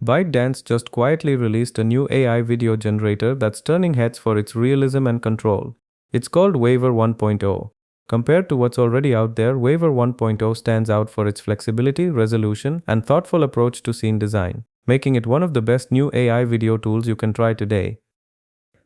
ByteDance just quietly released a new AI video generator that's turning heads for its realism and control. It's called Waiver 1.0. Compared to what's already out there, Waiver 1.0 stands out for its flexibility, resolution, and thoughtful approach to scene design, making it one of the best new AI video tools you can try today.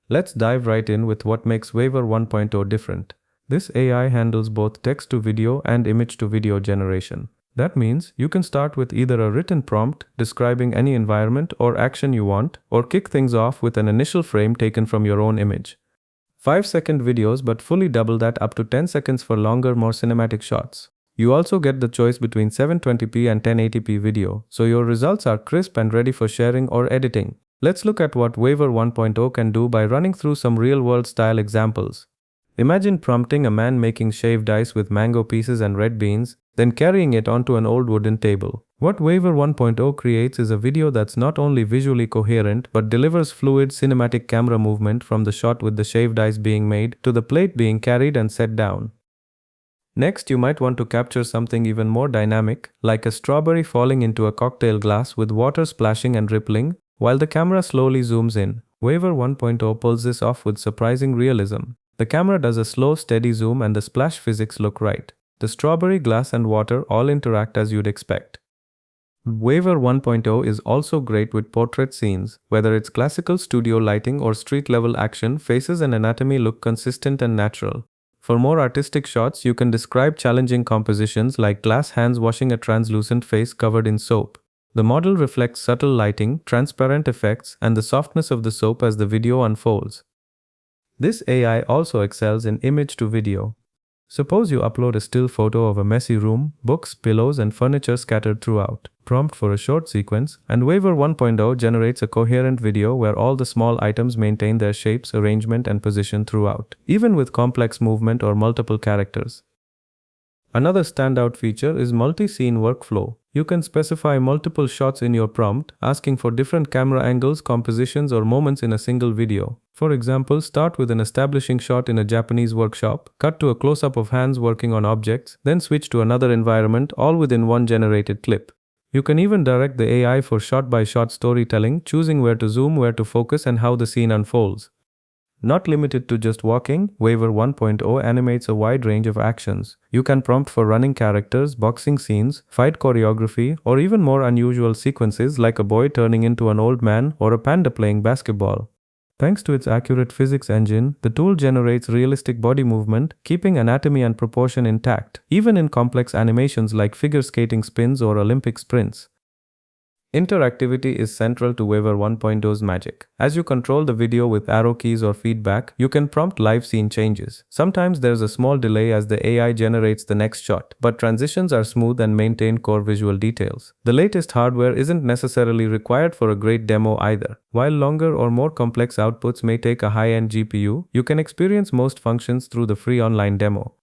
Let's dive right in with what makes Waiver 1.0 different. This AI handles both text-to-video and image-to-video generation. That means you can start with either a written prompt describing any environment or action you want, or kick things off with an initial frame taken from your own image. 5-second videos, but fully double that up to 10 seconds for longer, more cinematic shots. You also get the choice between 720p and 1080p video, so your results are crisp and ready for sharing or editing. Let's look at what Waiver 1.0 can do by running through some real-world style examples. Imagine prompting a man making shaved ice with mango pieces and red beans, then carrying it onto an old wooden table. What Waiver 1.0 creates is a video that's not only visually coherent but delivers fluid cinematic camera movement from the shot with the shaved ice being made to the plate being carried and set down. Next, you might want to capture something even more dynamic, like a strawberry falling into a cocktail glass with water splashing and rippling, while the camera slowly zooms in. Waiver 1.0 pulls this off with surprising realism. The camera does a slow, steady zoom and the splash physics look right. The strawberry, glass and water all interact as you'd expect. Waiver 1.0 is also great with portrait scenes. Whether it's classical studio lighting or street-level action, faces and anatomy look consistent and natural. For more artistic shots, you can describe challenging compositions like glass hands washing a translucent face covered in soap. The model reflects subtle lighting, transparent effects, and the softness of the soap as the video unfolds. This AI also excels in image-to-video. Suppose you upload a still photo of a messy room, books, pillows, and furniture scattered throughout. Prompt for a short sequence, and Waiver 1.0 generates a coherent video where all the small items maintain their shapes, arrangement, and position throughout, even with complex movement or multiple characters. Another standout feature is multi-scene workflow. You can specify multiple shots in your prompt, asking for different camera angles, compositions, or moments in a single video. For example, start with an establishing shot in a Japanese workshop, cut to a close-up of hands working on objects, then switch to another environment, all within one generated clip. You can even direct the AI for shot-by-shot storytelling, choosing where to zoom, where to focus, and how the scene unfolds. Not limited to just walking, Waiver 1.0 animates a wide range of actions. You can prompt for running characters, boxing scenes, fight choreography, or even more unusual sequences like a boy turning into an old man or a panda playing basketball. Thanks to its accurate physics engine, the tool generates realistic body movement, keeping anatomy and proportion intact, even in complex animations like figure skating spins or Olympic sprints. Interactivity is central to Waiver 1.0's magic. As you control the video with arrow keys or feedback, you can prompt live scene changes. Sometimes there's a small delay as the AI generates the next shot, but transitions are smooth and maintain core visual details. The latest hardware isn't necessarily required for a great demo either. While longer or more complex outputs may take a high-end GPU, you can experience most functions through the free online demo.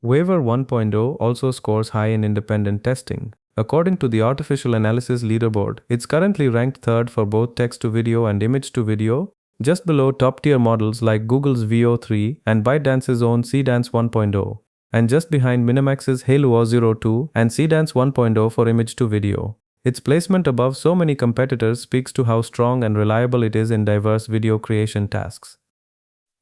Waiver 1.0 also scores high in independent testing. According to the Artificial Analysis Leaderboard, it's currently ranked third for both text-to-video and image-to-video, just below top-tier models like Google's Veo 3 and ByteDance's own CDance 1.0, and just behind Minimax's Halo 02 and CDance 1.0 for image-to-video. Its placement above so many competitors speaks to how strong and reliable it is in diverse video creation tasks.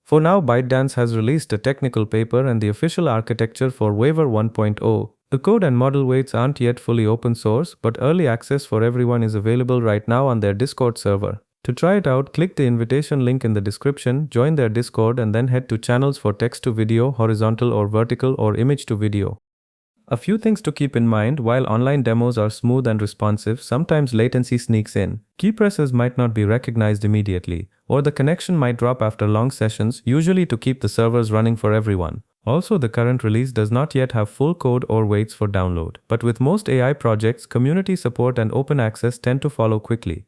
For now, ByteDance has released a technical paper and the official architecture for Waiver 1.0. The code and model weights aren't yet fully open source, but early access for everyone is available right now on their Discord server. To try it out, click the invitation link in the description, join their Discord, and then head to channels for text-to-video, horizontal or vertical, or image-to-video. A few things to keep in mind: while online demos are smooth and responsive, sometimes latency sneaks in. Key presses might not be recognized immediately, or the connection might drop after long sessions, usually to keep the servers running for everyone. Also, the current release does not yet have full code or waits for download, but with most AI projects, community support and open access tend to follow quickly.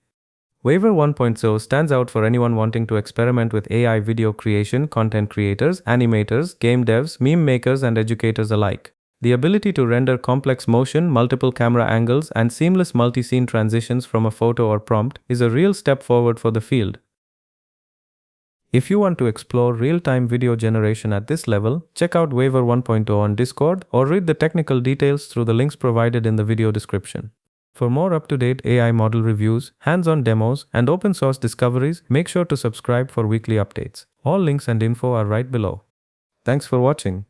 Waiver 1.0 stands out for anyone wanting to experiment with AI video creation, content creators, animators, game devs, meme makers, and educators alike. The ability to render complex motion, multiple camera angles, and seamless multi-scene transitions from a photo or prompt is a real step forward for the field. If you want to explore real-time video generation at this level, check out Waiver 1.0 on Discord or read the technical details through the links provided in the video description. For more up-to-date AI model reviews, hands-on demos, and open-source discoveries, make sure to subscribe for weekly updates. All links and info are right below. Thanks for watching.